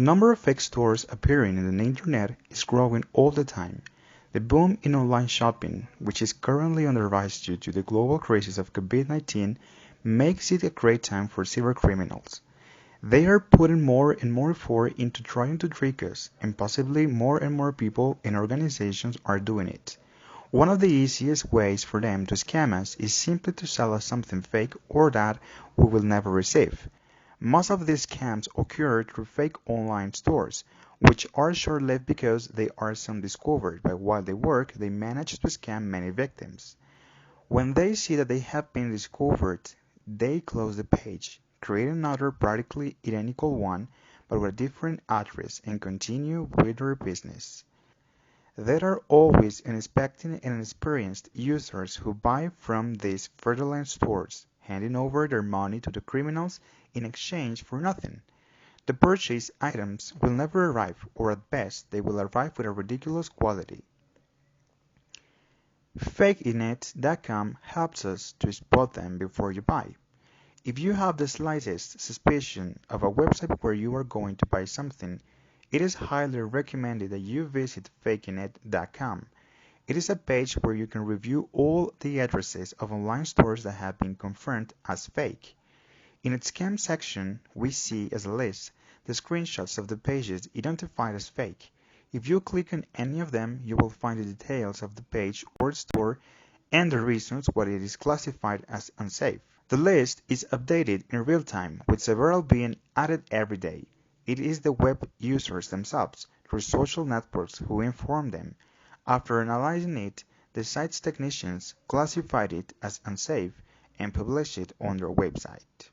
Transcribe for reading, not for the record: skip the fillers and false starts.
The number of fake stores appearing in the internet is growing all the time. The boom in online shopping, which is currently on the rise due to the global crisis of COVID-19, makes it a great time for cybercriminals. They are putting more and more effort into trying to trick us, and possibly more and more people and organizations are doing it. One of the easiest ways for them to scam us is simply to sell us something fake or that we will never receive. Most of these scams occur through fake online stores, which are short-lived because they are soon discovered, but while they work, they manage to scam many victims. When they see that they have been discovered, they close the page, create another practically identical one, but with a different address, and continue with their business. There are always unexpected and inexperienced users who buy from these fraudulent stores, handing over their money to the criminals in exchange for nothing. The purchased items will never arrive, or at best they will arrive with a ridiculous quality. Fakeinet.com helps us to spot them before you buy. If you have the slightest suspicion of a website where you are going to buy something, it is highly recommended that you visit fakeinet.com. It is a page where you can review all the addresses of online stores that have been confirmed as fake. In its scam section, we see as a list the screenshots of the pages identified as fake. If you click on any of them, you will find the details of the page or store and the reasons why it is classified as unsafe. The list is updated in real time, with several being added every day. It is the web users themselves, through social networks, who inform them. After analyzing it, the site's technicians classified it as unsafe and published it on their website.